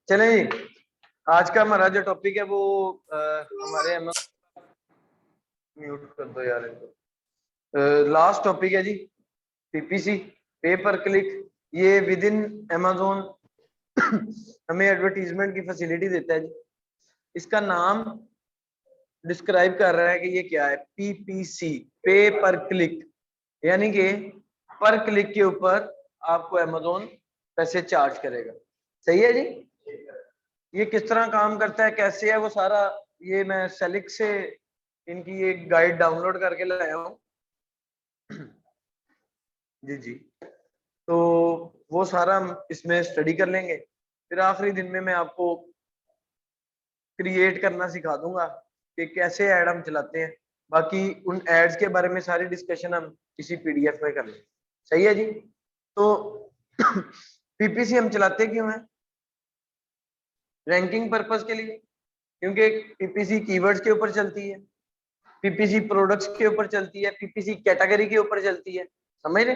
चले जी, आज का हमारा जो टॉपिक है वो हमारे म्यूट कर दो यार इनको। लास्ट टॉपिक है जी पीपीसी, पे पर क्लिक। ये विद इन अमेजोन हमें एडवर्टीजमेंट की फैसिलिटी देता है जी। इसका नाम डिस्क्राइब कर रहा है कि ये क्या है, पीपीसी, पे पर क्लिक, यानी कि पर क्लिक के ऊपर आपको अमेजोन पैसे चार्ज करेगा। सही है जी। ये किस तरह काम करता है, कैसे है, वो सारा ये मैं सेलिक से इनकी एक गाइड डाउनलोड करके लाया हूँ जी जी। तो वो सारा हम इसमें स्टडी कर लेंगे, फिर आखिरी दिन में मैं आपको क्रिएट करना सिखा दूंगा कि कैसे ऐड हम चलाते हैं। बाकी उन एड्स के बारे में सारी डिस्कशन हम इसी पीडीएफ में कर लेंगे। सही है जी। तो पीपीसी हम चलाते क्यों हैं? रैंकिंग पर्पस के लिए, क्योंकि पीपीसी कीवर्ड्स के ऊपर चलती है, पीपीसी प्रोडक्ट्स के ऊपर चलती है, पीपीसी कैटेगरी के ऊपर चलती है। समझ रहे?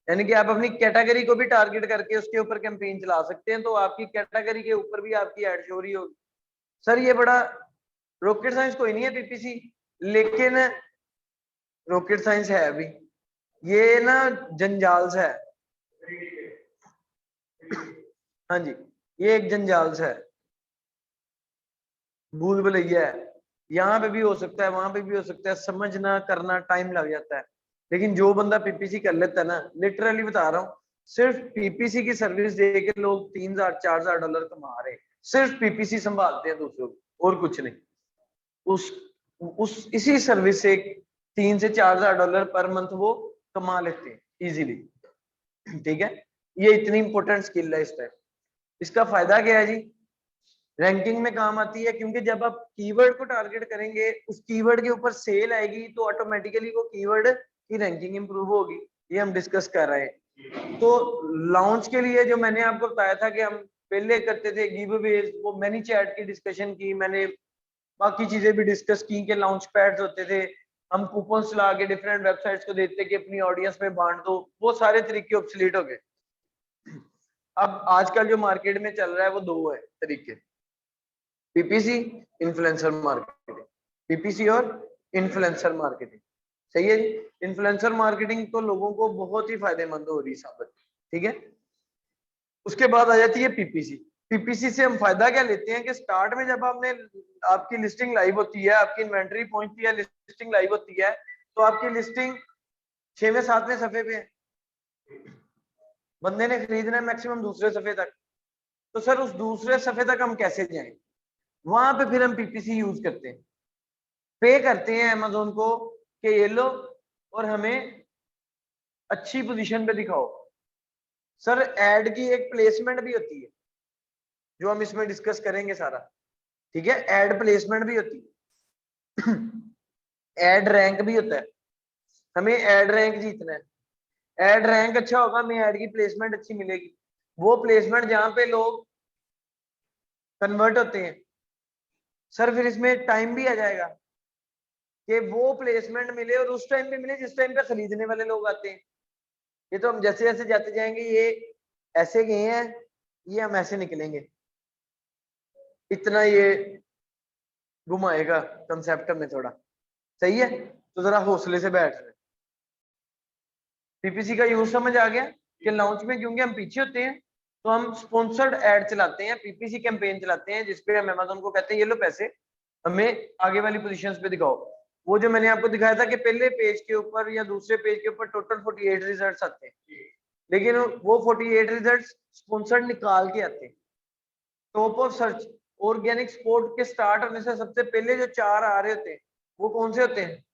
यानी कि आप अपनी कैटेगरी को भी टारगेट करके उसके ऊपर कैंपेन चला सकते हैं, तो आपकी कैटेगरी के ऊपर भी आपकी एड शो रही होगी। सर ये बड़ा रॉकेट साइंस कोई नहीं है पीपीसी, लेकिन रॉकेट साइंस है अभी, ये ना जंजाल सा है। हाँ जी, ये एक जंजाल सा है, भूल भुलैया है। यहाँ पे भी हो सकता है, वहां पे भी हो सकता है, समझना करना टाइम लग जाता है। लेकिन जो बंदा पीपीसी कर लेता है ना, लिटरली बता रहा हूँ, सिर्फ पीपीसी की सर्विस दे के लोग $3,000-4,000 कमा रहे हैं। सिर्फ पीपीसी संभालते हैं दूसरों को, और कुछ नहीं। उस इसी सर्विस से $3,000 से $4,000 पर मंथ वो कमा लेते हैं इजीली। ठीक है, ये इतनी इंपॉर्टेंट स्किल है इस टाइम। इसका फायदा क्या है जी? रैंकिंग में काम आती है, क्योंकि जब आप कीवर्ड को टारगेट करेंगे, उस कीवर्ड के ऊपर सेल आएगी, तो ऑटोमेटिकली वो कीवर्ड की रैंकिंग इंप्रूव होगी। ये हम डिस्कस कर रहे हैं। तो लॉन्च के लिए जो मैंने आपको बताया था कि हम पहले करते थे गिव अवेज, वो मैनी चैट की डिस्कशन की मैंने, बाकी चीजें भी डिस्कस की कि लॉन्च पैड्स होते थे, हम कूपन्स ला के डिफरेंट वेबसाइट्स को देते कि अपनी ऑडियंस में बांट दो, वो सारे तरीके ऑब्सोलीट हो गए। अब आजकल जो मार्केट में चल रहा है वो दो है तरीके, पीपीसी, इन्फ्लुएंसर मार्केटिंग। पीपीसी और इन्फ्लुएंसर मार्केटिंग। सही है जी। इन्फ्लुएंसर मार्केटिंग तो लोगों को बहुत ही फायदेमंद हो रही साबित। ठीक है, उसके बाद आ जाती है पीपीसी। पीपीसी से हम फायदा क्या लेते हैं कि स्टार्ट में जब आपने आपकी लिस्टिंग लाइव होती है, आपकी इन्वेंटरी पहुंचती है, लिस्टिंग लाइव होती है, तो आपकी लिस्टिंग 6वें 7वें सफे पे है, बंदे ने खरीदना है मैक्सिमम दूसरे सफे तक। तो सर उस दूसरे सफे तक हम कैसे जाएं? वहां पे फिर हम पीपीसी यूज करते हैं, पे करते हैं अमेजोन को कि ये लो और हमें अच्छी पोजीशन पे दिखाओ। सर एड की एक प्लेसमेंट भी होती है, जो हम इसमें डिस्कस करेंगे सारा। ठीक है, एड प्लेसमेंट भी होती है, एड रैंक भी होता है। हमें एड रैंक जीतना है, एड रैंक अच्छा होगा, हमें एड की प्लेसमेंट अच्छी मिलेगी। वो प्लेसमेंट जहां पे लोग कन्वर्ट होते हैं, सर फिर इसमें टाइम भी आ जाएगा कि वो प्लेसमेंट मिले और उस टाइम पे मिले जिस टाइम पे खरीदने वाले लोग आते हैं। ये तो हम जैसे जैसे जाते जाएंगे, ये ऐसे गए हैं, ये हम ऐसे निकलेंगे, इतना ये घुमाएगा कंसेप्ट में थोड़ा। सही है, तो जरा हौसले से बैठ रहे। पीपीसी का यूज समझ आ गया कि लॉन्च में क्योंकि हम पीछे होते हैं, तो हम स्पॉन्सर्ड एड चलाते हैं, पीपीसी कैंपेन चलाते हैं, जिसपे हम अमेज़न को कहते हैं ये लो पैसे, हमें आगे वाली पोजीशंस पे दिखाओ। वो जो मैंने आपको दिखाया था कि पहले पेज के ऊपर या दूसरे पेज के ऊपर टोटल 48 रिजल्ट्स आते हैं, लेकिन वो 48 रिजल्ट्स स्पॉन्सर्ड निकाल के आते हैं। Top of search organic sport के स्टार्ट होने से सबसे पहले जो 4 आ रहे होते हैं, वो कौन से होते हैं?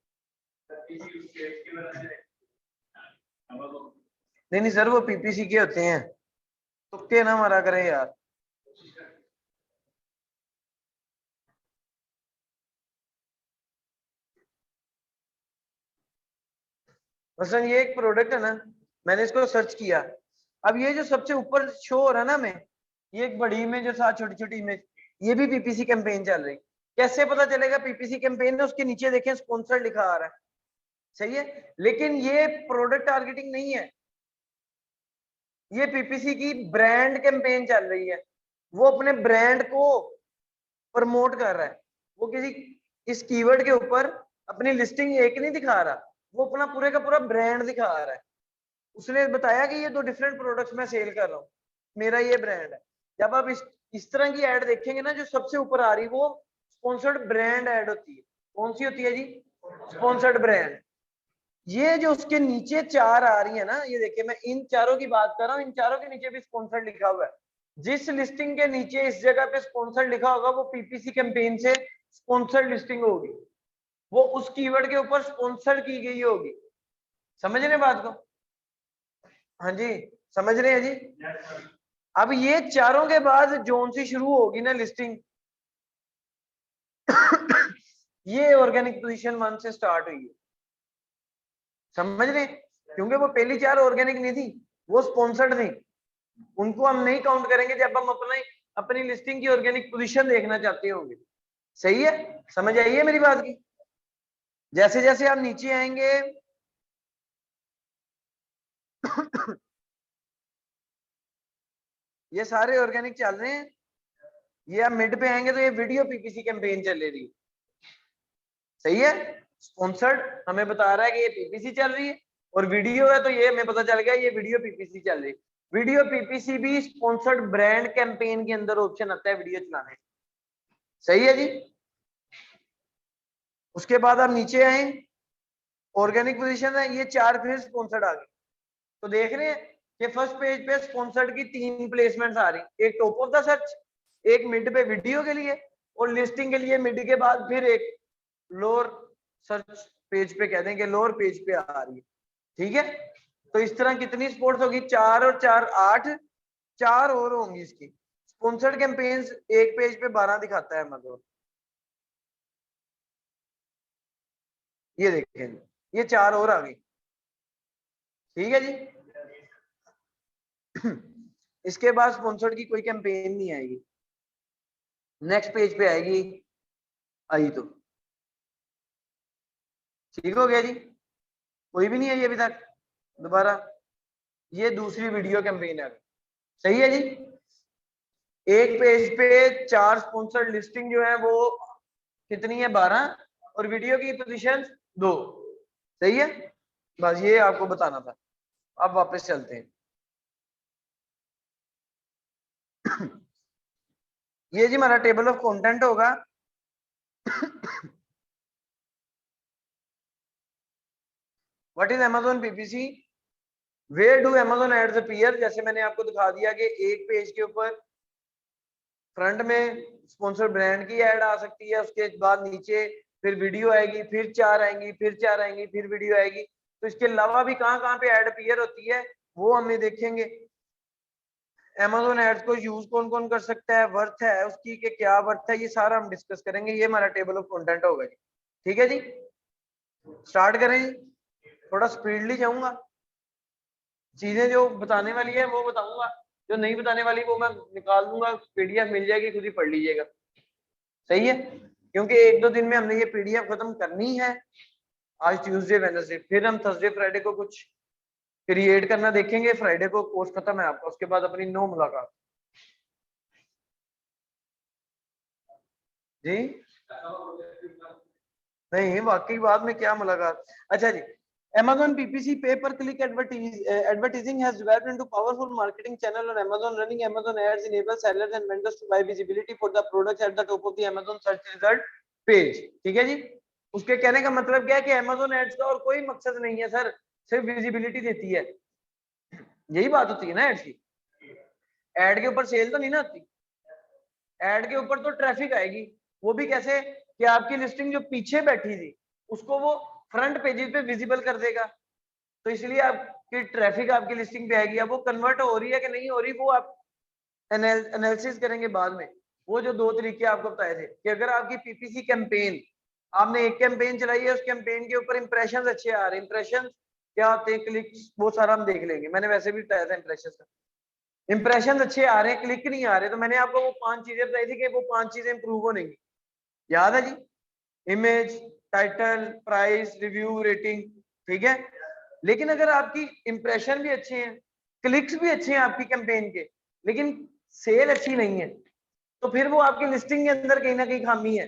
नहीं नहीं सर, वो पीपीसी के होते हैं, तुक्के ना मारा करें यार। मसलन ये एक प्रोडक्ट है ना, मैंने इसको सर्च किया, अब ये जो सबसे ऊपर शो हो रहा है ना हमें, ये एक बड़ी इमेज और साथ छोटी छोटी इमेज, ये भी पीपीसी कैंपेन चल रही। कैसे पता चलेगा पीपीसी कैंपेन है? उसके नीचे देखें स्पॉन्सर लिखा आ रहा है, सही है, लेकिन ये प्रोडक्ट टारगेटिंग नहीं है, ये पीपीसी की ब्रांड कैंपेन चल रही है। वो अपने ब्रांड को प्रमोट कर रहा है, वो किसी इस कीवर्ड के ऊपर अपनी लिस्टिंग एक नहीं दिखा रहा, वो अपना पूरे का पूरा ब्रांड दिखा रहा है। उसने बताया कि ये दो डिफरेंट प्रोडक्ट्स मैं सेल कर रहा हूँ, मेरा ये ब्रांड है। जब आप इस तरह की एड देखेंगे ना, जो सबसे ऊपर आ रही, वो स्पॉन्सर्ड ब्रांड एड होती है। कौन सी होती है जी? Sponsored brand. ये जो उसके नीचे चार आ रही है ना, ये देखिए, मैं इन चारों की बात कर रहा हूँ, इन चारों के नीचे भी स्पॉन्सर्ड लिखा हुआ है। जिस लिस्टिंग के नीचे इस जगह पे स्पॉन्सर्ड लिखा होगा, वो पीपीसी कैंपेन से स्पॉन्सर्ड लिस्टिंग होगी, वो उस कीवर्ड के ऊपर स्पॉन्सर की गई होगी। समझ रहे बात को? हाँ जी, समझ रहे हैं जी। अब ये चारों के बाद जोन सी शुरू होगी ना लिस्टिंग, ये ऑर्गेनिक पोजीशन 1 से स्टार्ट हुई है, समझ रहे? क्योंकि वो पहली चार ऑर्गेनिक नहीं थी, वो स्पॉन्सर्ड थी, उनको हम नहीं काउंट करेंगे जब हम अपनी लिस्टिंग की ऑर्गेनिक पोजीशन देखना चाहते होंगे। सही है, समझ आई है मेरी बात की? जैसे जैसे आप नीचे आएंगे ये सारे ऑर्गेनिक चल रहे हैं, ये आप मिड पे आएंगे तो ये वीडियो पीपीसी कैंपेन चल रही है, सही है। स्पॉन्सर्ड हमें बता रहा है कि ये पीपीसी चल रही है, और वीडियो है तो ये हमें पता चल गया ये वीडियो पीपीसी चल रही है। वीडियो पीपीसी भी स्पॉन्सर्ड ब्रांड कैंपेन के अंदर ऑप्शन आता है वीडियो चलाने, सही है जी। उसके बाद आप नीचे आए, ऑर्गेनिक पोजीशन है, ये चार फिर स्पॉन्सर्ड आ गए। तो देख रहे हैं कि फर्स्ट पेज पे स्पॉन्सर्ड की 3 प्लेसमेंट्स आ रही, एक टॉप ऑफ द सर्च, एक मिड पे वीडियो के लिए, और लिस्टिंग के लिए मिड के बाद फिर एक लोअर सर्च पेज पे, कह देंगे लोअर पेज पे आ रही है, ठीक है। तो इस तरह कितनी स्पोर्ट्स होगी? 4 और 4 8, 4 और होंगी इसकी। स्पॉन्सर्ड कैंपेन्स एक पेज पे 12 दिखाता है, मतलब ये देखें, ये 4 और आ गई, ठीक है जी। इसके बाद स्पॉन्सर्ड की कोई कैंपेन नहीं आएगी, नेक्स्ट पेज पे आएगी, आई तो ठीक हो गया जी। कोई भी नहीं आई अभी तक दोबारा, ये दूसरी वीडियो कैंपेन है, सही है जी। एक पेज पे 4 स्पॉन्सर्ड लिस्टिंग जो है वो कितनी है? 12, और वीडियो की पोजीशन 2, सही है। बस ये आपको बताना था। अब वापस चलते हैं। ये जी हमारा टेबल ऑफ कंटेंट होगा। What is Amazon PPC? Where do Amazon ads appear? जैसे मैंने आपको दिखा दिया कि एक पेज के ऊपर फ्रंट में स्पॉन्सर ब्रांड की ऐड आ सकती है, उसके बाद नीचे फिर वीडियो आएगी, फिर 4 आएंगी, फिर 4 आएंगी, फिर वीडियो आएगी। तो इसके अलावा भी कहाँ कहाँ पे ऐड अपीयर होती है वो हमें देखेंगे। Amazon एड्स को यूज कौन कौन कर सकता है, वर्थ है उसकी कि क्या वर्थ है, ये सारा हम डिस्कस करेंगे। ये हमारा टेबल ऑफ कंटेंट होगा जी, ठीक है जी। स्टार्ट करें जी, थोड़ा स्पीडली जाऊंगा, चीजें जो बताने वाली है वो बताऊंगा, जो नहीं बताने वाली वो मैं निकाल दूंगा, पीडीएफ मिल जाएगी, खुद ही पढ़ लीजिएगा, सही है। क्योंकि 1-2 दिन में हमने ये पीडीएफ खत्म करनी है। आज ट्यूसडे वेडनेसडे, फिर हम थर्सडे फ्राइडे को कुछ क्रिएट करना देखेंगे, फ्राइडे को कोर्स खत्म है आपका, उसके बाद अपनी 9 मुलाकात जी। नहीं वाकई बाद में क्या मुलाकात। अच्छा जी, Amazon PPC pay per click advertising has developed into powerful marketing channel on Amazon. Running Amazon ads enables sellers and vendors to buy visibility for the products at the top of the Amazon search result page, ठीक है जी। उसके कहने का मतलब क्या है कि Amazon ads का और कोई मकसद नहीं है सर, सिर्फ विजिबिलिटी देती है, यही बात होती है ना एड्स की। एड के ऊपर सेल तो नहीं ना आती, एड के ऊपर तो ट्रैफिक आएगी, वो भी कैसे कि आपकी लिस्टिंग जो पीछे बैठी थी उसको वो फ्रंट पेजेस पे विजिबल कर देगा, तो इसलिए आपकी ट्रैफिक आपकी लिस्टिंग पे आएगी। अब वो कन्वर्ट हो रही है कि नहीं हो रही, वो आप एनालिसिस करेंगे बाद में। वो जो 2 तरीके आपको बताए थे कि अगर आपकी पीपीसी कैंपेन, आपने एक कैंपेन चलाई है, उस कैंपेन के ऊपर इंप्रेशंस अच्छे आ रहे हैं, इंप्रेशन क्या होते हैं, क्लिक्स, वो सारा हम देख लेंगे, मैंने वैसे भी बताया था इंप्रेशन का। इंप्रेशन अच्छे आ रहे हैं, क्लिक नहीं आ रहे, तो मैंने आपको वो 5 चीजें बताई थी कि वो 5 चीजें इंप्रूव होंगी, याद है जी? Image, title, price, review, rating, ठीक है। लेकिन अगर आपकी इंप्रेशन भी अच्छे हैं, क्लिक्स भी अच्छे हैं आपकी कैंपेन के, लेकिन सेल अच्छी नहीं है, तो फिर वो आपकी लिस्टिंग के अंदर कहीं ना कहीं खामी है,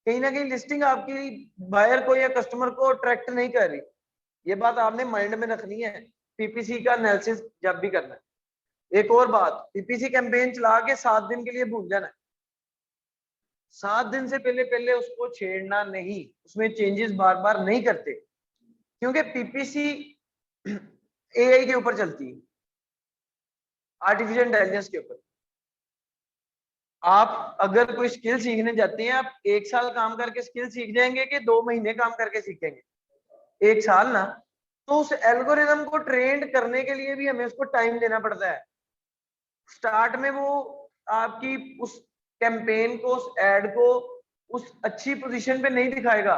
कहीं ना कहीं लिस्टिंग आपकी बायर को या कस्टमर को अट्रैक्ट नहीं कर रही। ये बात आपने माइंड में रखनी है पीपीसी का एनालिसिस जब भी करना है। एक और बात, पीपीसी कैंपेन चला के 7 दिन के लिए भूल जाना है। 7 दिन से पहले पहले उसको छेड़ना नहीं, उसमें चेंजेस बार बार नहीं करते, क्योंकि पीपीसी एआई के ऊपर चलती है, आर्टिफिशियल इंटेलिजेंस के ऊपर। आप अगर कोई स्किल सीखने जाते हैं, आप 1 साल काम करके स्किल सीख जाएंगे कि 2 महीने काम करके सीखेंगे? 1 साल ना। तो उस एल्गोरिदम को ट्रेंड करने के लिए भी हमें उसको टाइम देना पड़ता है। स्टार्ट में वो आपकी उस कैंपेन को, उस एड को उस अच्छी पोजीशन पे नहीं दिखाएगा।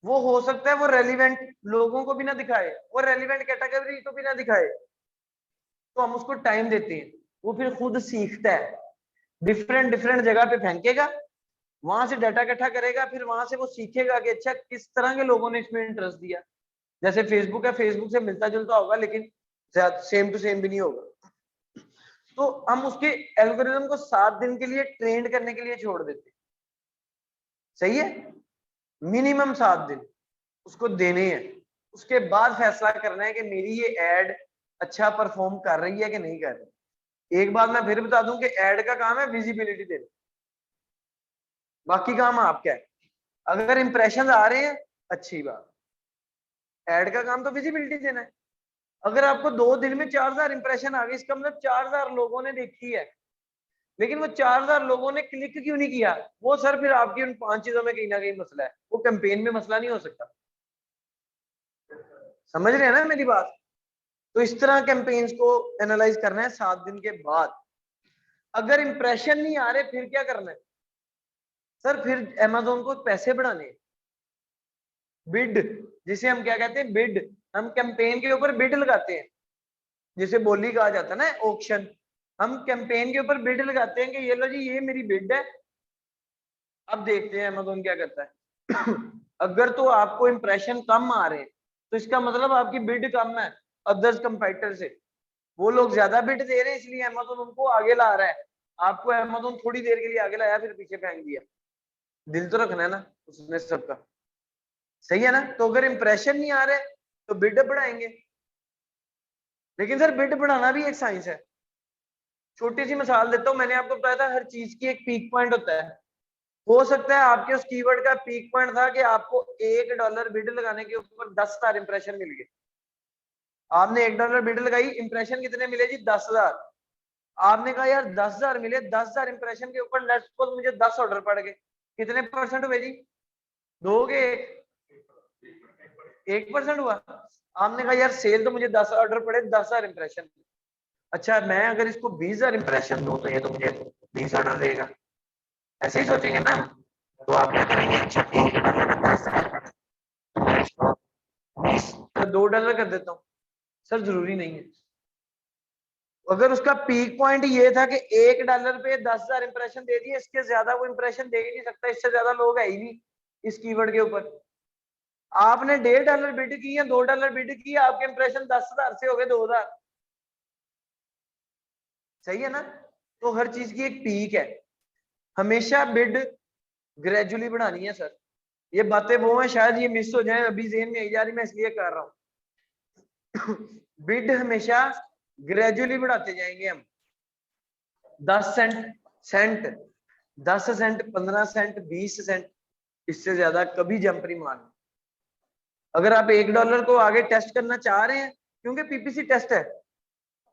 वो हो सकता है वो रेलिवेंट लोगों को भी ना दिखाए, वो रेलिवेंट कैटेगरी को भी ना दिखाए, तो हम उसको टाइम देते हैं, वो फिर खुद सीखता है, डिफरेंट डिफरेंट जगह पे फेंकेगा, वहां से डाटा इकट्ठा करेगा, फिर वहां से वो सीखेगा कि अच्छा किस तरह के लोगों ने इसमें इंटरेस्ट दिया। जैसे फेसबुक है, फेसबुक से मिलता जुलता होगा, लेकिन सेम टू सेम भी नहीं होगा। तो हम उसके एल्गोरिदम को 7 दिन के लिए ट्रेंड करने के लिए छोड़ देते, सही है। मिनिमम 7 दिन उसको देने हैं, उसके बाद फैसला करना है कि मेरी ये एड अच्छा परफॉर्म कर रही है कि नहीं कर रही। एक बात मैं फिर बता दूं कि एड का काम है विजिबिलिटी देना, बाकी काम आपका है। अगर इंप्रेशन आ रहे हैं, अच्छी बात, एड का काम तो विजिबिलिटी देना है। अगर आपको 2 दिन में 4000 इंप्रेशन आ गए, इसका मतलब 4000 लोगों ने देखी है, लेकिन वो 4000 लोगों ने क्लिक क्यों नहीं किया? वो सर फिर आपकी उन 5 चीजों में कहीं ना कहीं मसला है, वो कैंपेन में मसला नहीं हो सकता। समझ रहे हैं ना मेरी बात? तो इस तरह कैंपेन्स को एनालाइज करना है 7 दिन के बाद। अगर इंप्रेशन नहीं आ रहे, फिर क्या करना है सर? फिर अमेज़न को पैसे बढ़ाने, बिड, जिसे हम क्या कहते हैं, बिड। हम कैंपेन के ऊपर बिड लगाते हैं, जिसे बोली कहा जाता है ना, ऑक्शन। हम कैंपेन के ऊपर बिड लगाते हैं कि ये लो जी, ये मेरी बिड है, अब देखते हैं अमेज़न क्या करता है। अगर तो आपको इंप्रेशन कम आ रहे हैं, तो इसका मतलब आपकी बिड कम है अदर्स कंपेटिटर से, वो लोग ज्यादा बिड दे रहे हैं, इसलिए अमेज़न उनको आगे ला रहा है। आपको अमेज़न थोड़ी देर के लिए आगे लाया, फिर पीछे फेंक दिया। दिल तो रखना है ना उसने सबका, सही है ना? तो अगर इंप्रेशन नहीं आ रहे तो बिड बढ़ाएंगे, लेकिन सर बिड बढ़ाना भी एक साइंस है। छोटी सी मिसाल देता हूँ, मैंने आपको बताया था हर चीज की एक पीक पॉइंट होता है। हो सकता है आपके उस कीवर्ड का पीक पॉइंट था कि आपको $1 बिड लगाने के ऊपर 10,000 इंप्रेशन मिल गए। आपने $1 बिड लगाई, इंप्रेशन कितने मिले जी? 10,000। आपने कहा यार 10,000 मिले, 10,000 इंप्रेशन के ऊपर लेट्स सपोज मुझे 10 ऑर्डर पड़ गए, कितने परसेंट हुए जी? दोगे? 1% हुआ। आपने कहा यार सेल तो मुझे 10 ऑर्डर पड़े, 10,000 इंप्रेशन। अच्छा, मैं अगर इसको 20,000 इंप्रेशन दूं तो ये तो मुझे 20 ऑर्डर देगा, ऐसे ही सोचेंगे ना। तो आप क्या करेंगे? अच्छा $2 कर देता हूँ, सर जरूरी नहीं है। अगर उसका पीक पॉइंट ये था कि $1 पे 10,000 इंप्रेशन दे दिए, इसके ज्यादा वो इंप्रेशन दे ही नहीं सकता, इससे ज्यादा लोग है ही नहीं इस कीवर्ड के ऊपर। आपने $1.5 बिड किया, $2 बिड किया, आपके इंप्रेशन 10,000 से हो गए 2,000, सही है ना? तो हर चीज की एक पीक है, हमेशा बिड ग्रेजुअली बढ़ानी है सर। ये बातें वो हैं शायद ये मिस हो जाए, अभी जेहन में आई जा रही, मैं इसलिए कर रहा हूँ। बिड हमेशा ग्रेजुअली बढ़ाते जाएंगे हम, 10 सेंट 10 सेंट, 15 सेंट, 20 सेंट, इससे ज्यादा कभी जंप नहीं मारना। अगर आप $1 को आगे टेस्ट करना चाह रहे हैं, क्योंकि पीपीसी टेस्ट है,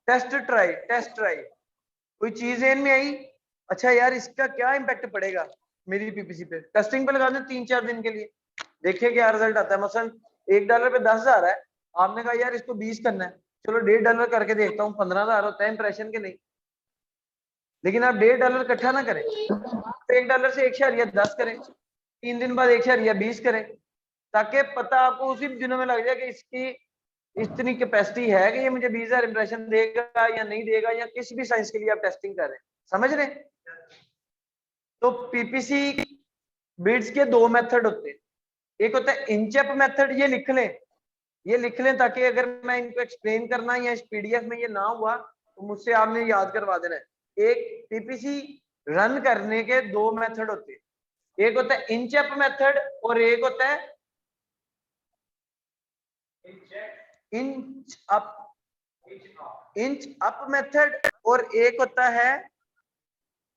टेस्ट ट्राई, कोई चीज एन में आई, अच्छा यार इसका क्या इम्पैक्ट पड़ेगा मेरी पीपीसी पे, टेस्टिंग पे लगा दें 3-4 दिन के लिए, देखिए क्या रिजल्ट आता है। मसलन $1 पे 10,000 है, आपने कहा यार इसको 20 करना है, चलो $1.5 करके देखता हूँ, 15,000 होता है इंप्रेशन के नहीं। लेकिन आप $1.5 इकट्ठा ना करें, $1 से 1.10 करें, 3 दिन बाद 1.20 करें, ताकि पता आपको उसी दिनों में लग जाए कि इसकी इतनी कैपेसिटी है कि ये मुझे 20,000 इंप्रेशन देगा या नहीं देगा, या किसी भी साइंस के लिए आप टेस्टिंग कर रहे हैं, समझ रहे हैं। तो पीपीसी बिड्स के 2 मेथड होते हैं, एक होता है इंचअप मेथड, ये लिख लें ताकि अगर मैं इनको एक्सप्लेन करना या इस पीडीएफ में ये ना हुआ तो मुझसे आपने याद करवा देना है। एक पीपीसी रन करने के 2 मेथड होते हैं, एक होता है इंचअप मेथड और एक होता है इंच अप मेथड, और एक होता है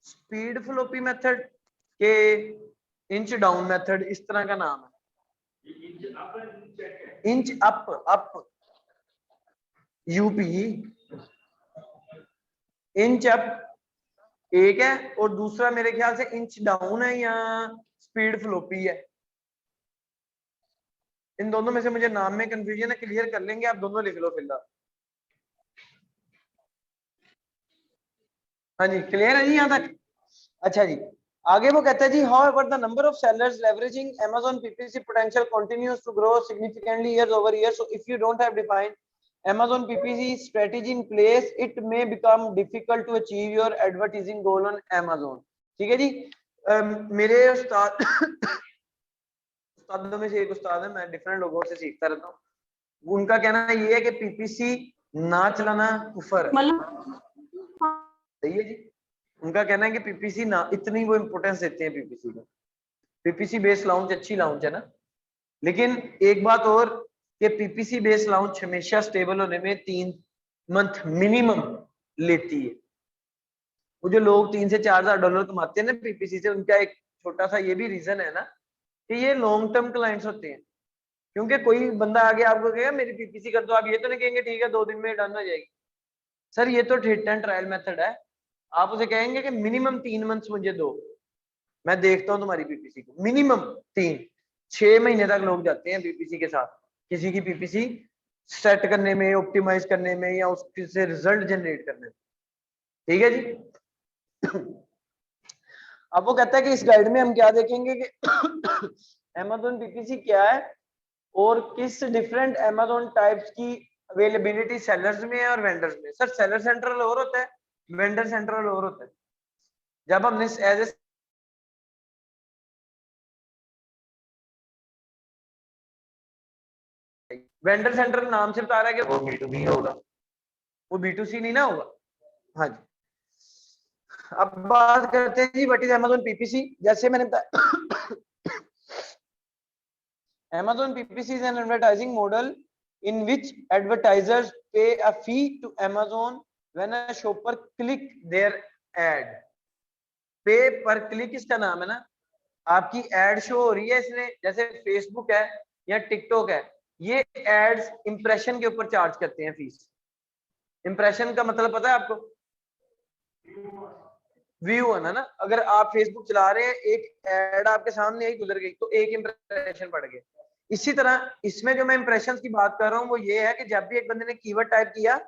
स्पीड फ्लोपी मेथड के इंच डाउन मेथड, इस तरह का नाम है। Inch up UP, inch up एक है और दूसरा मेरे ख्याल से इंच डाउन है या स्पीड फ्लोपी है। इन दोनों में से मुझे नाम में कंफ्यूजन है, क्लियर कर लेंगे, आप दोनों लिख लो फिलहाल। हाँ जी, क्लियर है जी यहाँ तक। अच्छा जी, आगे वो कहता है जी, however the number of sellers leveraging Amazon PPC potential continues to grow significantly years over years, so if you don't have defined Amazon PPC strategy in place, it may become difficult to achieve your advertising goal on Amazon। ठीक है जी। मेरे उस्तादों में से एक उस्ताद है, मैं different लोगों से सीखता रहता हूँ, उनका कहना ये है कि पीपीसी ना चलाना कुफर है। सही है जी। उनका कहना है कि पीपीसी ना, इतनी वो इंपोर्टेंस देते हैं पीपीसी को। पीपीसी बेस्ड लॉन्च अच्छी लॉन्च है ना, लेकिन एक बात और कि पीपीसी बेस्ड लॉन्च हमेशा स्टेबल होने में 3 मंथ मिनिमम लेती है। वो जो लोग $3 से $4,000 कमाते हैं ना पीपीसी से, उनका एक छोटा सा ये भी रीजन है ना कि ये लॉन्ग टर्म क्लाइंट्स होते हैं। क्योंकि कोई बंदा आगे आपको कहेगा मेरी पीपीसी कर दो, आप ये तो नहीं कहेंगे ठीक है 2 दिन में डन हो जाएगी। सर ये तो हिट एंड ट्रायल मेथड है, आप उसे कहेंगे कि मिनिमम 3 मंथ्स मुझे दो, मैं देखता हूँ तुम्हारी पीपीसी को। मिनिमम 3-6 महीने तक लोग जाते हैं पीपीसी के साथ, किसी की पीपीसी सेट करने में, ऑप्टिमाइज करने में या उससे रिजल्ट जनरेट करने में। ठीक है जी। अब वो कहता है कि इस गाइड में हम क्या देखेंगे कि Amazon पीपीसी क्या है और किस डिफरेंट Amazon टाइप्स की अवेलेबिलिटी सेलर्स में है और वेंडर्स में। सर सेलर सेंट्रल और होता है, वेंडर सेंट्रल और होता है। जब हमने एज ए वेंडर सेंट्रल नाम से बता रहा है कि वो B2B होगा, वो B2C नहीं ना होगा। हाँ जी। अब बात करते हैं जी व्हाट इज Amazon पीपीसी। जैसे मैंने बताया Amazon PPC is an advertising model in which advertisers pay a fee to Amazon when a shopper click their ad। पे पर क्लिक इसका नाम है ना, आपकी एड शो हो रही है इसमें, जैसे फेसबुक है या टिकटॉक है, ये एड्स इंप्रेशन के ऊपर चार्ज करते हैं फीस। इंप्रेशन का मतलब पता है आपको? व्यू है ना। अगर आप फेसबुक चला रहे हैं, एक एड आपके सामने ही गुजर गई तो एक इंप्रेशन बढ़ गया। इसी तरह इसमें जो मैं इंप्रेशंस की बात कर रहा हूँ वो ये है कि जब भी एक बंदे ने कीवर्ड टाइप किया,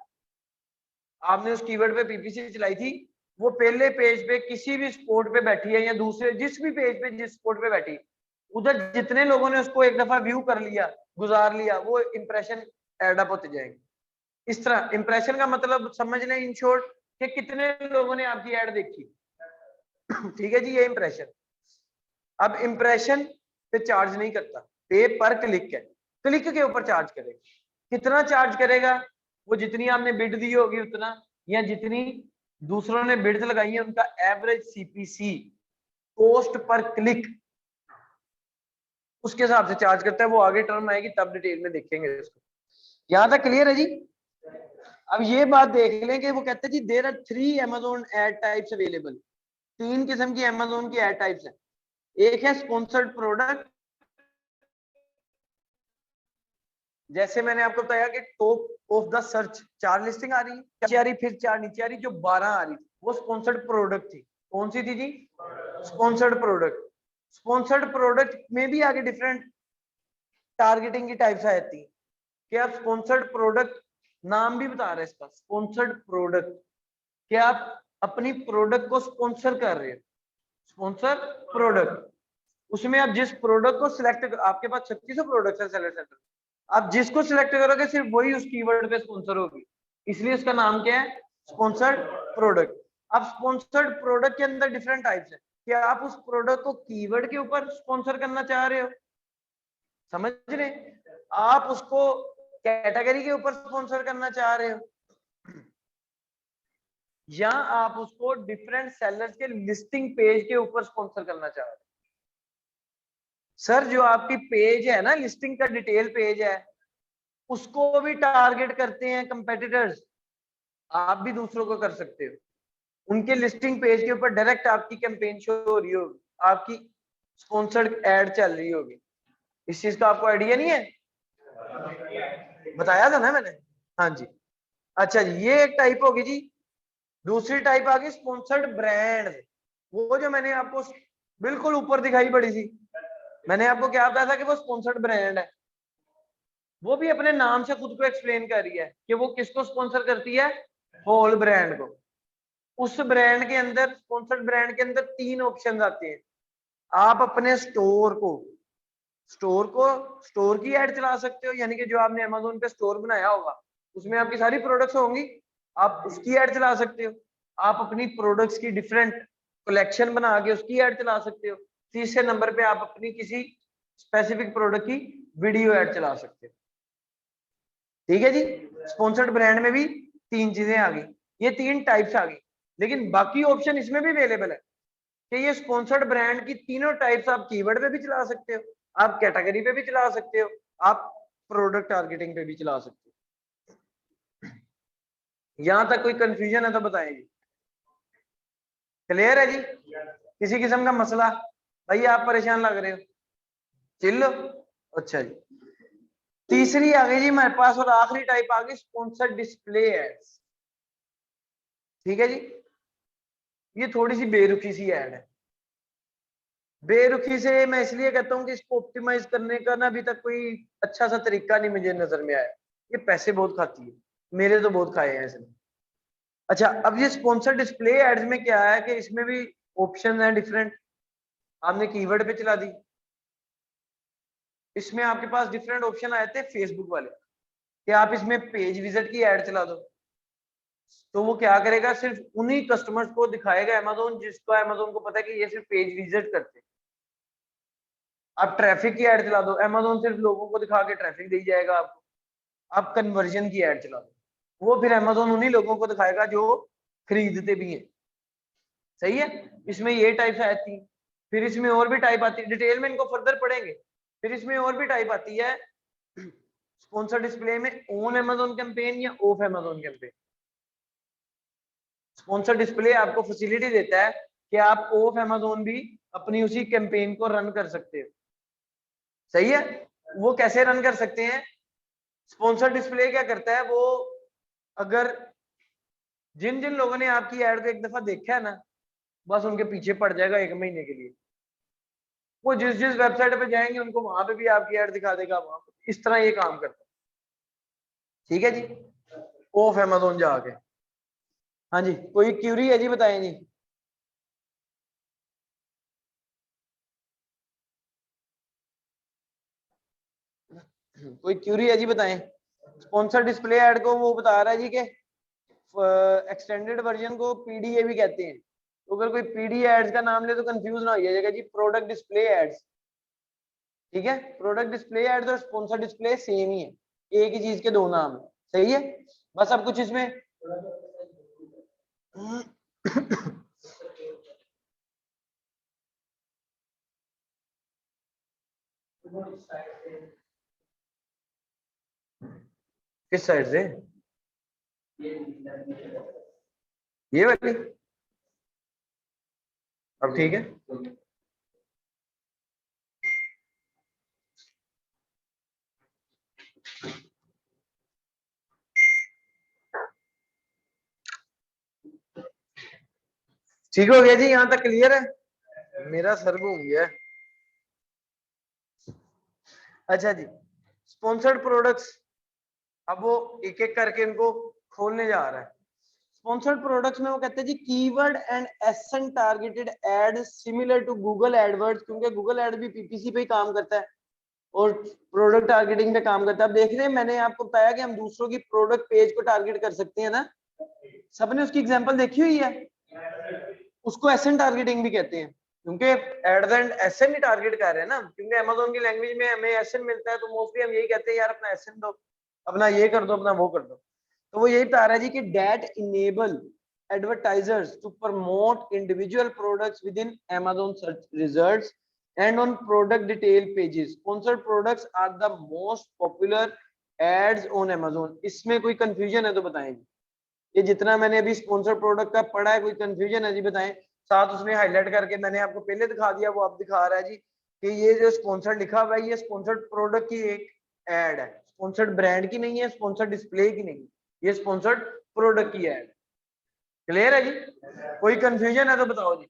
आपने उस कीवर्ड पे पीपीसी चलाई थी, वो पहले पेज पे किसी भी स्पॉट पे बैठी है या दूसरे जिस भी पेज पे जिस स्पॉट पे बैठी, उधर जितने लोगों ने उसको एक दफा व्यू कर लिया, गुजार लिया, वो इंप्रेशन एड अप होते जाएंगे। इस तरह इंप्रेशन का मतलब समझ लें इन शॉर्ट कि कितने लोगों ने आपकी एड देखी। ठीक है जी, ये इंप्रेशन। अब इंप्रेशन पे चार्ज नहीं करता, पे पर क्लिक है, क्लिक के ऊपर चार्ज करेगा। कितना चार्ज करेगा? वो जितनी आपने बिड दी होगी उतना, या जितनी दूसरों ने बिड्स लगाई है उनका average CPC, cost per click, उसके हिसाब से चार्ज करता है। वो आगे टर्म आएगी तब डिटेल में देखेंगे इसको। यहां तक क्लियर है जी? अब ये बात देख लें कि वो कहते हैं जी there are 3 Amazon ad types available. 3 किस्म की Amazon की एड टाइप्स है। एक है स्पॉन्सर्ड प्रोडक्ट, जैसे मैंने आपको बताया कि top of the search 4 listing आ रही, नीचे आ रही, फिर 4 नीचे आ रही, जो 12 आ रही वो स्पॉन्सर्ड प्रोडक्ट थी। कौन सी थी जी? Sponsored product. स्पॉन्सर्ड प्रोडक्ट में भी आगे डिफरेंट टारगेटिंग की टाइप्स आ जाती है कि आप स्पॉन्सर्ड प्रोडक्ट, नाम भी बता रहे हैं इसका, स्पॉन्सर्ड प्रोडक्ट, कि आप अपनी प्रोडक्ट को स्पॉन्सर कर रहे हो, स्पॉन्सर प्रोडक्ट। उसमें आप जिस प्रोडक्ट को सिलेक्ट, आपके पास 3600 प्रोडक्ट है सेलर सेंटर, आप जिसको सिलेक्ट करोगे सिर्फ वही उस कीवर्ड पे स्पॉन्सर होगी, इसलिए उसका नाम क्या है, स्पॉन्सर्ड प्रोडक्ट। अब स्पॉन्सर्ड प्रोडक्ट के अंदर डिफरेंट टाइप्स है कि आप उस प्रोडक्ट को कीवर्ड के ऊपर स्पॉन्सर करना चाह रहे हो, समझ रहे, आप उसको कैटेगरी के ऊपर स्पॉन्सर करना चाह रहे हो, या आप उसको डिफरेंट सेलर्स के लिस्टिंग पेज के ऊपर स्पॉन्सर करना चाह रहे हो। सर जो आपकी पेज है ना, लिस्टिंग का डिटेल पेज है, उसको भी टारगेट करते हैं कंपेटिटर्स, आप भी दूसरों को कर सकते हो, उनके लिस्टिंग पेज के ऊपर डायरेक्ट आपकी कैंपेन शो हो रही होगी, आपकी स्पॉन्सर्ड एड चल रही होगी। इस चीज का आपको आइडिया नहीं है, बताया था ना मैंने, हाँ जी। अच्छा जी, ये एक टाइप होगी जी। दूसरी टाइप आ गई स्पॉन्सर्ड ब्रांड, वो जो मैंने आपको बिल्कुल ऊपर दिखाई पड़ी थी, मैंने आपको क्या बताया था कि वो स्पॉन्सर्ड ब्रांड है, वो भी अपने नाम से खुद को एक्सप्लेन कर रही है कि वो किसको स्पॉन्सर करती है, होल ब्रांड को। उस ब्रांड के अंदर, स्पॉन्सर्ड ब्रांड के अंदर 3 ऑप्शन आते हैं। आप अपने स्टोर की ऐड चला सकते हो, यानी कि जो आपने अमेज़न पे स्टोर बनाया होगा उसमें आपकी सारी प्रोडक्ट्स होंगी, आप उसकी ऐड चला सकते हो। आप अपनी प्रोडक्ट्स की डिफरेंट कलेक्शन बना के उसकी ऐड चला सकते हो। तीसरे नंबर पे आप अपनी किसी स्पेसिफिक प्रोडक्ट की वीडियो ऐड चला सकते हो। ठीक है जी, स्पॉन्सर्ड ब्रांड में भी 3 चीजें आ गई, ये 3 टाइप्स आ गई, लेकिन बाकी ऑप्शन इसमें भी अवेलेबल है कि ये स्पॉन्सर्ड ब्रांड की तीनों टाइप्स आप कीवर्ड पे भी चला सकते हो, आप कैटेगरी पे भी चला सकते हो, आप प्रोडक्ट टारगेटिंग पे भी चला सकते हो। यहां तक कोई कंफ्यूजन है तो बताएं जी, क्लियर है जी, किसी किस्म का मसला, भाई आप परेशान लग रहे हो, चिल लो। अच्छा जी, तीसरी आ गई जी हमारे पास, और आखिरी टाइप आ गई स्पॉन्सर्ड डिस्प्ले एड्स। ठीक है जी, ये थोड़ी सी बेरुखी सी ऐड है। बेरुखी से मैं इसलिए कहता हूँ कि इसको ऑप्टिमाइज करने का ना अभी तक कोई अच्छा सा तरीका नहीं मुझे नजर में आया, ये पैसे बहुत खाती है, मेरे तो बहुत खाए हैं इसने। अच्छा, अब ये स्पॉन्सर डिस्प्ले एड्स में क्या है कि इसमें भी ऑप्शन है डिफरेंट, आपने कीवर्ड पे चला दी, इसमें आपके पास डिफरेंट ऑप्शन आए थे फेसबुक वाले कि आप इसमें पेज विजिट की ऐड चला दो, तो वो क्या करेगा, सिर्फ उन्हीं कस्टमर्स को दिखाएगा अमेज़न जिसको अमेज़न को पता है कि ये सिर्फ पेज विजिट करते हैं। आप ट्रैफिक की ऐड चला दो, अमेज़न सिर्फ लोगों को दिखा के ट्रैफिक दे जाएगा आपको। आप कन्वर्जन की ऐड चला दो, वो फिर अमेज़न उन्हीं लोगों को दिखाएगा जो खरीदते भी हैं। सही है, इसमें ये टाइप्स आती है, फिर इसमें और भी टाइप आती है, डिटेल में इनको फर्दर पढ़ेंगे। फिर इसमें और भी टाइप आती है स्पॉन्सर डिस्प्ले में, ऑन अमेज़न कैंपेन या of Amazon campaign. Sponsor display आपको फैसिलिटी देता है कि आप ऑफ अमेज़न भी अपनी उसी कैंपेन को रन कर सकते हो। सही है, वो कैसे रन कर सकते हैं, स्पॉन्सर डिस्प्ले क्या करता है, वो अगर जिन जिन लोगों ने आपकी ऐड को एक दफा देखा है ना, बस उनके पीछे पड़ जाएगा 1 महीने के लिए, वो जिस जिस वेबसाइट पे जाएंगे उनको वहां पे भी आपकी ऐड दिखा देगा, वहां पे इस तरह ये काम करता है। ठीक है जी, ऑफ अमेज़न जाके। हाँ जी, कोई क्यूरी है जी, बताएं जी। कोई क्यूरी है जी, बताएं। स्पॉन्सर डिस्प्ले ऐड को वो बता रहा है जी कि एक्सटेंडेड वर्जन को पीडीए भी कहते हैं, तो अगर कोई पीडी एड्स का नाम ले तो कंफ्यूज ना हो जाएगा जी, प्रोडक्ट डिस्प्ले एड्स। ठीक है, प्रोडक्ट डिस्प्ले एड्स और स्पॉन्सर डिस्प्ले सेम ही है, एक ही चीज के 2 नाम है। सही है, बस अब कुछ इसमें किस साइड से, ये वाली, अब ठीक है। ठीक हो गया जी, यहाँ तक क्लियर है, मेरा सर घूम गया है। अच्छा जी, स्पॉन्सर्ड प्रोडक्ट्स, अब वो एक एक करके इनको खोलने जा रहा है। स्पॉन्सर्ड प्रोडक्ट्स में वो कहते हैं जी keyword and ASIN targeted ad similar to Google AdWords, क्योंकि गूगल एड भी पीपीसी पे ही काम करता है और प्रोडक्ट टारगेटिंग पे काम करता है। अब देख रहे हैं, मैंने आपको बताया कि हम दूसरों की प्रोडक्ट पेज को टारगेट कर सकते हैं ना, सबने उसकी एग्जांपल देखी हुई है, उसको एसएन टारगेटिंग भी कहते हैं, क्योंकि एट द एंड एसएन ही टारगेट कर रहे हैं ना, क्योंकि अमेज़न की लैंग्वेज में हमें एसएन मिलता है तो मोस्टली हम यही कहते हैं यार अपना एसएन दो, अपना ये कर दो, अपना वो कर दो। तो वो यही बता रहा है जी कि that enable advertisers to promote individual products within Amazon search results and on product detail pages. Sponsored products are the most popular ads on Amazon. इसमें कोई कंफ्यूजन है तो बताएं। ये जितना मैंने अभी स्पॉन्सर प्रोडक्ट का पढ़ा है, कोई कंफ्यूजन है जी बताएं। साथ उसमें हाईलाइट करके मैंने आपको पहले दिखा दिया, वो अब दिखा रहा है जी कि ये जो स्पॉन्सर्ड लिखा हुआ है ये स्पॉन्सर्ड प्रोडक्ट की एक एड है, स्पॉन्सर्ड ब्रांड की नहीं है, स्पॉन्सर्ड डिस्प्ले की नहीं, ये स्पॉन्सर्ड प्रोडक्ट की एड। क्लियर है जी? कोई कंफ्यूजन है तो बताओ जी।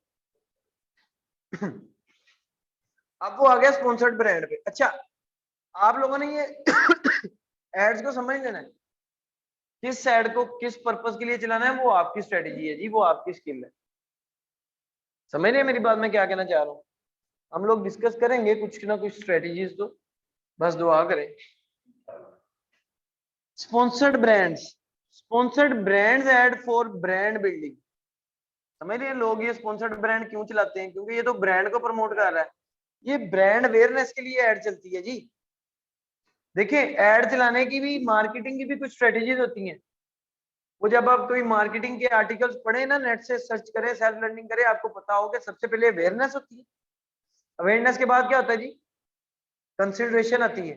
अब वो आ गया स्पॉन्सर्ड ब्रांड पे। अच्छा, आप लोगों ने ये एड्स को समझ लेना है, किस एड को किस पर्पस के लिए चलाना है, वो आपकी स्ट्रेटेजी है जी, वो आपकी स्किल है। समझ रहे हैं मेरी बात, मैं क्या कहना चाह रहा हूँ? हम लोग डिस्कस करेंगे कुछ ना कुछ स्ट्रेटेजीज, तो बस दुआ करें। Sponsored brands, sponsored brands ad for brand building. समझ रहे हैं लोग ये स्पॉन्सर्ड ब्रांड क्यों चलाते हैं? क्योंकि ये तो ब्रांड को प्रमोट कर रहा है, ये ब्रांड अवेयरनेस के लिए ऐड चलती है जी। देखिए ऐड चलाने की भी, मार्केटिंग की भी कुछ स्ट्रेटेजीज होती हैं। वो जब आप कोई मार्केटिंग के आर्टिकल्स पढ़े ना, नेट से सर्च करें, सेल्फ लर्निंग करें, आपको पता होगा सबसे पहले अवेयरनेस होती है। अवेयरनेस के बाद क्या होता है जी? कंसिडरेशन आती है।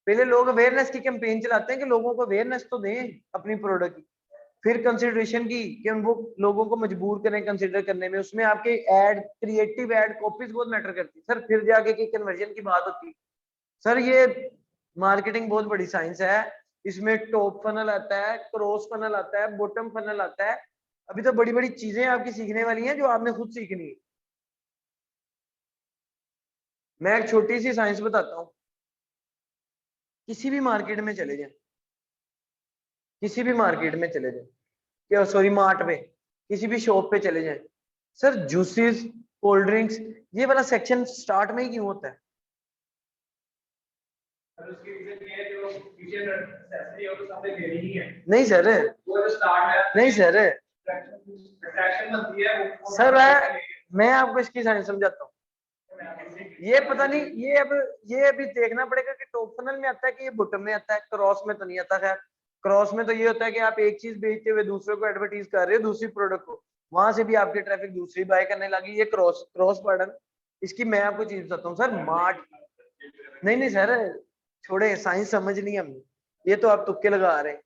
पहले लोग अवेयरनेस की कैंपेन चलाते हैं कि लोगों को अवेयरनेस तो दें अपनी प्रोडक्ट की, फिर कंसिडरेशन की कि उन वो लोगों को मजबूर करें कंसिडर करने में, उसमें आपके एड, क्रिएटिव एड कॉपीज बहुत मैटर करती है सर, फिर जाके की कन्वर्जन की बात होती है। सर ये मार्केटिंग बहुत बड़ी साइंस है, इसमें टॉप फनल आता है, क्रॉस फनल आता है, बॉटम फनल आता है, अभी तो बड़ी बड़ी चीजें आपकी सीखने वाली हैं जो आपने खुद सीखनी है। मैं एक छोटी सी साइंस बताता हूँ। किसी भी मार्केट में चले जाए, किसी भी मार्केट में चले जाए, क्या सॉरी मार्ट पे, किसी भी शॉप पे चले जाए, सर जूसेस, कोल्ड ड्रिंक्स, ये वाला सेक्शन स्टार्ट में ही क्यों होता है? नहीं सर, नहीं सर, सर मैं आपको इसकी साइंस समझाता हूँ। ये पता नहीं, ये अभी देखना पड़ेगा कि टॉप फनल में आता है कि ये बॉटम में आता है, क्रॉस में तो नहीं आता। खैर क्रॉस में तो ये होता है कि आप एक चीज बेचते हुए दूसरे को एडवर्टीज कर रहे हो, दूसरी प्रोडक्ट को, वहां से भी आपकी ट्रैफिक दूसरी बाय करने लगी। ये क्रॉस क्रॉस पार्टन, इसकी मैं आपको चीज बताता हूँ सर। मार्ट, नहीं नहीं सर, छोड़े, साइंस समझ नहीं हमने, ये तो आप तुक्के लगा रहे हैं।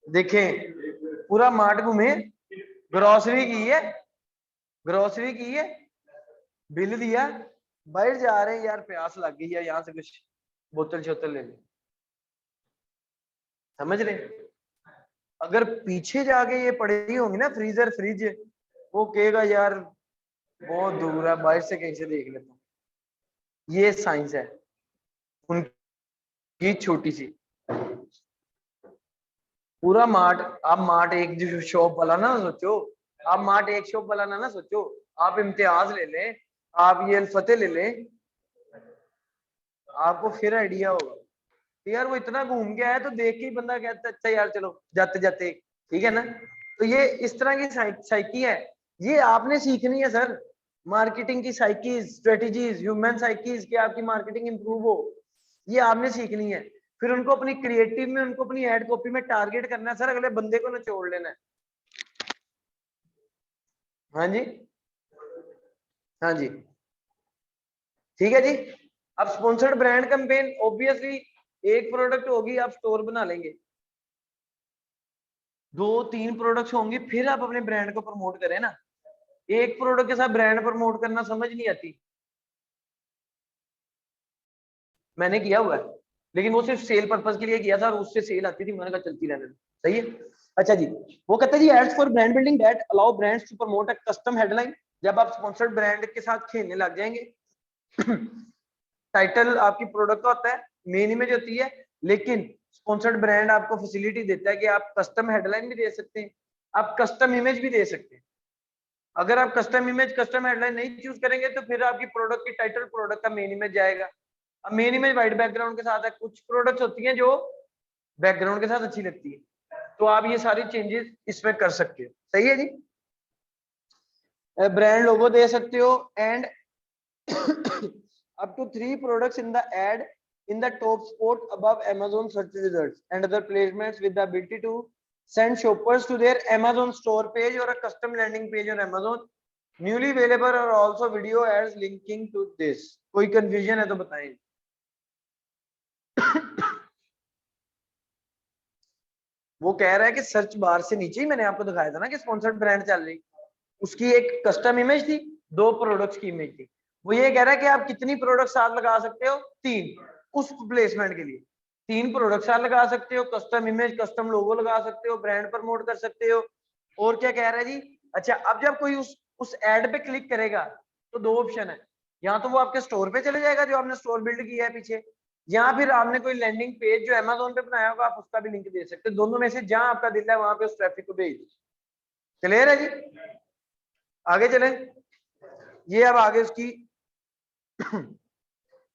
देखें पूरा मार्ट घूमे, ग्रोसरी की है, ग्रोसरी की है, बिल दिया, बाहर जा रहे हैं यार, प्यास लग गई है, यहाँ से कुछ बोतल शोतल ले ले। समझ रहे? अगर पीछे जाके ये पड़ी होंगी ना फ्रीजर फ्रिज, वो कहेगा यार बहुत दूर है, बाहर से कहीं से देख लेता हूँ। ये साइंस है उनकी छोटी सी। पूरा मार्ट, आप मार्ट एक जो शॉप वाला ना सोचो, आप मार्ट एक शॉप वाला ना सोचो, आप इम्तियाज ले लें, आप ये अल्फतेह ले लें, आपको फिर आइडिया होगा यार वो इतना घूम के आया, तो देख के ही बंदा कहता है अच्छा यार चलो जाते जाते, ठीक है ना? तो ये इस तरह की साइकी है, ये आपने सीखनी है सर। मार्केटिंग की साइकीज, स्ट्रेटेजीज, ह्यूमन साइकीज, कि आपकी मार्केटिंग इंप्रूव हो, ये आपने सीखनी है। फिर उनको अपनी क्रिएटिव में, उनको अपनी एड कॉपी में टारगेट करना है सर, अगले बंदे को निचोड़ लेना है। हाँ जी, हाँ जी, ठीक है जी। अब स्पॉन्सर्ड ब्रांड कैंपेन, ऑब्वियसली एक प्रोडक्ट होगी, आप स्टोर बना लेंगे, 2-3 प्रोडक्ट्स होंगे, फिर आप अपने ब्रांड को प्रमोट करें ना। एक प्रोडक्ट के साथ ब्रांड प्रमोट करना समझ नहीं आती, मैंने किया हुआ है, लेकिन वो सिर्फ सेल पर्पस के लिए किया था और उससे सेल आती थी, मैंने कहा चलती रहने दो, सही है। अच्छा जी, वो कहते हैं जी ads for brand building that allow brands to promote a custom headline. जब आप स्पॉन्सर्ड ब्रांड के साथ खेलने लग जाएंगे, टाइटल आपकी प्रोडक्ट का होता है, मेन इमेज होती है, लेकिन स्पॉन्सर्ड ब्रांड आपको फैसिलिटी देता है कि आप कस्टम हेडलाइन भी दे सकते हैं, आप कस्टम इमेज भी दे सकते हैं। अगर आप कस्टम इमेज कस्टम हेडलाइन नहीं चूज करेंगे तो फिर आपकी प्रोडक्ट की टाइटल प्रोडक्ट का मेन इमेज जाएगा। अब मेन इमेज व्हाइट बैकग्राउंड के साथ है, कुछ प्रोडक्ट्स होती हैं जो बैकग्राउंड के साथ अच्छी लगती है, तो आप ये सारी चेंजेस इसमें कर सकते हो। सही है जी। ब्रांड लोगो दे सकते हो and up to 3 products in the ad in the top spot above Amazon search results and other placements with the ability to send shoppers to their Amazon store page or a custom landing page on Amazon. Newly available are also video ads linking to this. कोई confusion है तो बताएं। वो कह रहा है कि search bar से नीचे ही मैंने आपको दिखाया था ना कि स्पॉन्सर्ड ब्रांड चल रही, उसकी एक कस्टम इमेज थी, 2 प्रोडक्ट्स की इमेज थी। वो ये कह रहा है कि आप कितनी प्रोडक्ट साथ लगा सकते हो, 3, उस प्लेसमेंट के लिए 3 प्रोडक्ट साथ लगा सकते हो, कस्टम इमेज कस्टम लोगो लगा सकते हो, ब्रांड प्रमोट कर सकते हो। और क्या कह रहा है जी, अच्छा अब जब कोई उस एड पे क्लिक करेगा तो 2 ऑप्शन है, या तो वो आपके स्टोर पे चले जाएगा जो आपने स्टोर बिल्ड किया है पीछे, या फिर आपने कोई लैंडिंग पेज जो अमेज़न पे बनाया होगा आप उसका भी लिंक दे सकते हो। दोनों में से जहां आपका दिल है वहां पे उस ट्रैफिक को भेज। क्लियर है जी। आगे चलें। ये अब आगे उसकी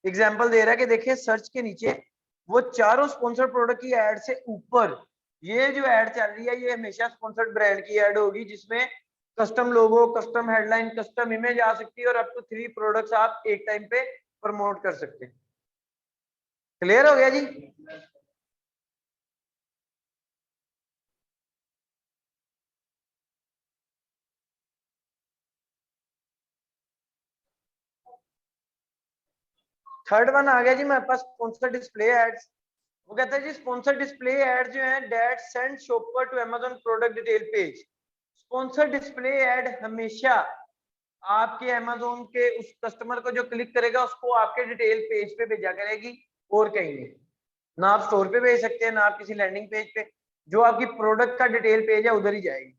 एग्जाम्पल दे रहा है कि देखिए सर्च के नीचे वो चारों स्पॉन्सर्ड प्रोडक्ट की एड से ऊपर ये जो एड चल रही है ये हमेशा स्पॉन्सर्ड ब्रांड की एड होगी, जिसमें कस्टम लोगो कस्टम हेडलाइन कस्टम इमेज आ सकती है और अप टू 3 प्रोडक्ट्स आप एक टाइम पे प्रमोट कर सकते हैं। क्लियर हो गया जी। थर्ड वन आ गया जी मेरे पास, स्पॉन्सर्ड डिस्प्ले एड्स। वो कहता है जी स्पॉन्सर्ड डिस्प्ले एड जो है that send shopper to Amazon product detail page. Sponsored display ad हमेशा आपके अमेज़न के उस कस्टमर को जो क्लिक करेगा उसको आपके डिटेल पेज पे भेजा करेगी और कहीं नहीं। ना आप स्टोर पे भेज सकते हैं ना आप किसी लैंडिंग पेज पे, जो आपकी प्रोडक्ट का डिटेल पेज है उधर ही जाएगी।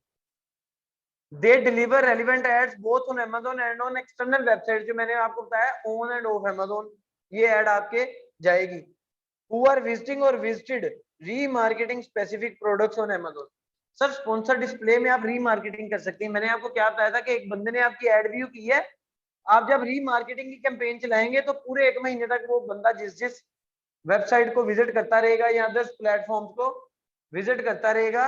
They deliver relevant ads both on Amazon and on external website, जो मैंने आपको बताया ऑन एंड ऑफ अमेज़न ये एड आपके जाएगी। Who are visiting or visited remarketing specific products on Amazon। Sir sponsor display में आप रीमार्केटिंग कर सकते हैं। मैंने आपको क्या बताया था कि एक बंदे ने आपकी एड व्यू की है, आप जब रीमार्केटिंग की कैंपेन चलाएंगे तो पूरे 1 महीने तक वो बंदा जिस जिस वेबसाइट को विजिट करता रहेगा या 10 प्लेटफॉर्म्स को विजिट करता रहेगा,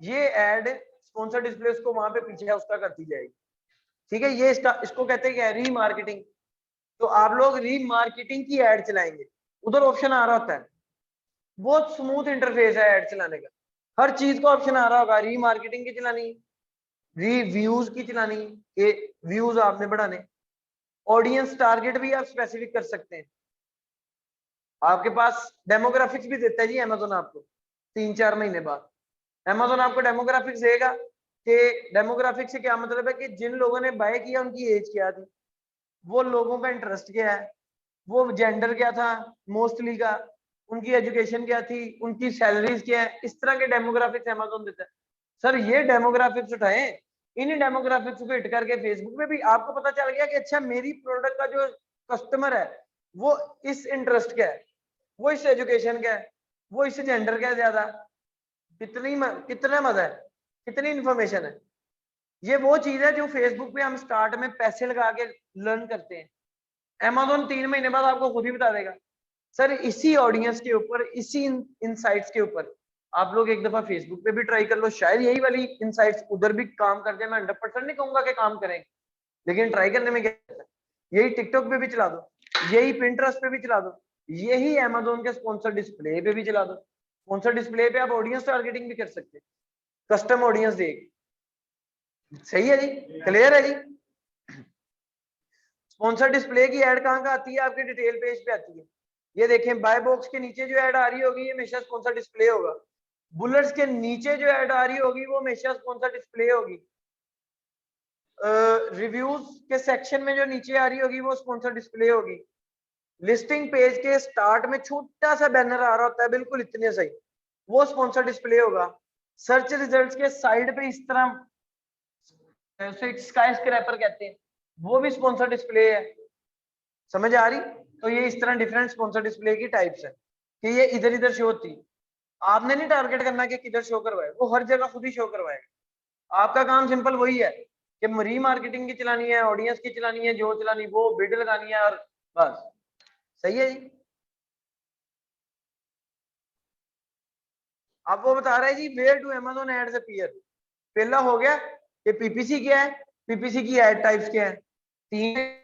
ये एड स्पॉन्सर डिस्प्ले उसको वहां पे पीछे उसका करती जाएगी। ठीक है, ये इसको कहते हैं रीमार्केटिंग। तो आप लोग रीमार्केटिंग की एड चलाएंगे, उधर ऑप्शन आ रहा होता है, बहुत स्मूथ इंटरफेस है ऐड चलाने का, हर चीज का ऑप्शन आ रहा होगा, रीमार्केटिंग की चलानी, रिव्यूज की चलानी, ये व्यूज आपने बढ़ाने, ऑडियंस टारगेट भी आप स्पेसिफिक कर सकते हैं। आपके पास डेमोग्राफिक्स भी देता है जी अमेज़न आपको 3-4 महीने बाद। अमेज़न आपको डेमोग्राफिक्स देगा कि डेमोग्राफिक्स से क्या मतलब है कि जिन लोगों ने बाय किया उनकी एज क्या थी, वो लोगों का इंटरेस्ट क्या है, वो जेंडर क्या था मोस्टली का, उनकी एजुकेशन क्या थी, उनकी सैलरीज क्या है, इस तरह के डेमोग्राफिक्स अमेज़न देता है। सर ये डेमोग्राफिक्स उठाएं, इन डेमोग्राफिक्स को हिट करके फेसबुक पे भी आपको पता चल गया कि अच्छा मेरी प्रोडक्ट का जो कस्टमर है वो इस इंटरेस्ट का है, वो इस एजुकेशन का है, वो इस जेंडर का है ज्यादा। कितना मजा है, कितनी इंफॉर्मेशन है। ये वो चीज है जो फेसबुक पे हम स्टार्ट में पैसे लगा के लर्न करते हैं, अमेज़न 3 महीने बाद आपको खुद ही बता देगा। सर इसी ऑडियंस के ऊपर इसी इनसाइट्स के ऊपर आप लोग एक दफा फेसबुक पे भी ट्राई कर लो, शायद यही वाली इनसाइट्स उधर भी काम कर जाए। मैं 100% नहीं कहूंगा कि काम करें, लेकिन ट्राई करने में क्या है। यही टिकटॉक पे भी चला दो, यही पिंटरेस्ट पे भी चला दो, यही अमेज़न के स्पॉन्सर डिस्प्ले पे भी चला दो। स्पॉन्सर डिस्प्ले पे आप ऑडियंस टारगेटिंग भी कर सकते हैं, कस्टम ऑडियंस देख। सही है जी, क्लियर है जी। स्पॉन्सर डिस्प्ले की ऐड कहाँ का आती है, आपके डिटेल पेज पे आती है। ये देखें बाय बॉक्स के नीचे जो ऐड आ रही होगी ये हमेशा स्पॉन्सर डिस्प्ले होगा, बुलेट्स के नीचे जो ऐड आ रही होगी वो हमेशा स्पॉन्सर डिस्प्ले होगी, रिव्यूज के सेक्शन में जो नीचे आ रही होगी वो स्पॉन्सर डिस्प्ले होगी, लिस्टिंग पेज के स्टार्ट में छोटा सा बैनर आ रहा होता है बिल्कुल इतने सही, वो स्पॉन्सर डिस्प्ले होगा। सर्च रिजल्ट्स के साइड पे इस तरह स्काई स्क्रैपर कहते हैं, वो भी स्पॉन्सर डिस्प्ले है। समझ आ रही? तो ये इस तरह डिफरेंट स्पॉन्सर डिस्प्ले की टाइप्स है कि ये इधर इधर शो होती, आपने नहीं टारगेट करना कि किधर शो करवाए, वो हर जगह खुद ही शो करवाएगा। आपका काम सिंपल वही है कि रीमार्केटिंग की चलानी है, ऑडियंस की चलानी है, जो चलानी वो बिड लगानी है और बस। सही है जी। अब वो बता रहा है जी where to Amazon ads appear. पहला हो गया कि पीपीसी क्या है, पीपीसी की एड टाइप्स क्या है, तीन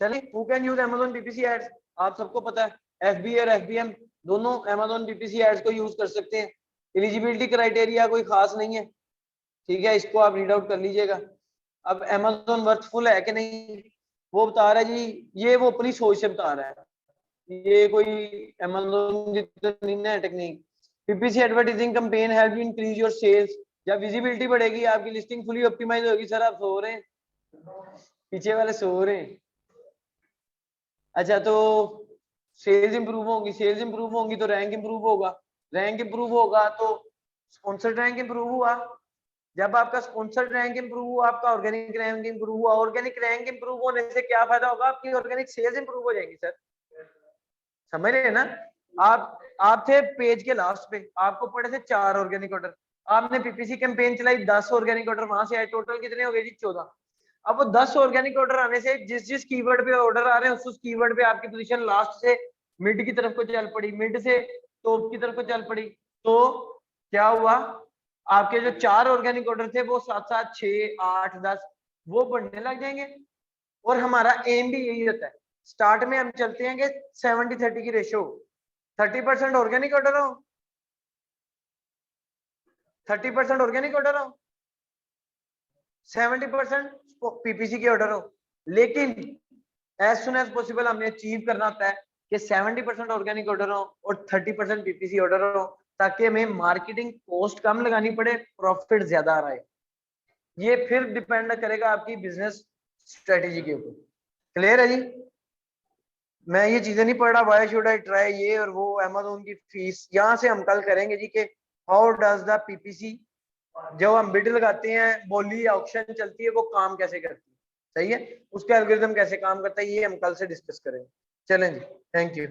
चलिए who can use Amazon PPC ads, आप सबको पता है FB और FBM दोनों Amazon PPC एड्स को यूज कर सकते हैं। एलिजिबिलिटी क्राइटेरिया कोई खास नहीं है, ठीक है, इसको आप रीड आउट कर लीजिएगा। अब Amazon वर्थफुल है कि नहीं वो बता रहा है जी, ये वो अपनी सोच से बता रहा है, ये कोई Amazon जितनी नहीं है technique. PPC advertising campaign help you increase your sales, जब विजिबिलिटी बढ़ेगी आपकी लिस्टिंग फुली ऑप्टिमाइज होगी। सर आप सो रहे हैं, पीछे वाले सो रहे हैं। अच्छा तो सेल्स इंप्रूव होंगी, सेल्स इंप्रूव होंगी तो रैंक इंप्रूव होगा, रैंक इंप्रूव होगा तो स्पॉन्सर्ड रैंक इंप्रूव हुआ, जब आपका स्पॉन्सर्ड रैंक इंप्रूव हुआ आपका ऑर्गेनिक रैंक इंप्रूव हुआ, ऑर्गेनिक रैंक इंप्रूव होने से क्या फायदा होगा, आपकी ऑर्गेनिक सेल्स इंप्रूव हो जाएंगी सर, समझ रहे हैं ना। आप थे पेज के लास्ट पे, आपको पड़े थे 4 ऑर्गेनिक ऑर्डर, आपने पीपीसी कैंपेन चलाई, 10 ऑर्गेनिक ऑर्डर वहां से आए, टोटल कितने हो गए जी 14। अब वो 10 ऑर्गेनिक ऑर्डर आने से जिस जिस कीवर्ड पे ऑर्डर आ रहे हैं उस कीवर्ड पे आपकी पोजीशन लास्ट से मिड की तरफ को चल पड़ी, मिड से टॉप की तरफ को चल पड़ी, तो क्या हुआ, आपके जो 4 ऑर्गेनिक ऑर्डर थे वो 7 7 6 8 10 वो बढ़ने लग जाएंगे। और हमारा एम भी यही होता है, स्टार्ट में हम चलते हैं कि 70-30 की रेशियो, 30% ऑर्गेनिक ऑर्डर हो, 30% ऑर्गेनिक ऑर्डर हो, 70% पीपीसी के ऑर्डर हो। लेकिन एज सुन एज पॉसिबल हमने अचीव करना होता है कि 70% ऑर्गेनिक ऑर्डर हो और 30% पीपीसी ऑर्डर हो, ताकि हमें मार्केटिंग कॉस्ट कम लगानी पड़े, प्रॉफिट ज्यादा आ रहा है। ये फिर डिपेंड करेगा आपकी बिजनेस स्ट्रेटेजी के ऊपर। क्लियर है जी। मैं ये चीजें नहीं पढ़ रहा व्हाई शुड आई ट्राई ये और वो, अमेज़न की फीस, यहाँ से हम कल करेंगे जी कि हाउ डज द पीपीसी, जब हम बिड लगाते हैं, बोली ऑक्शन चलती है, वो काम कैसे करती है, सही है, उसका एल्गोरिथम कैसे काम करता है, ये हम कल से डिस्कस करेंगे। चलें जी, थैंक यू।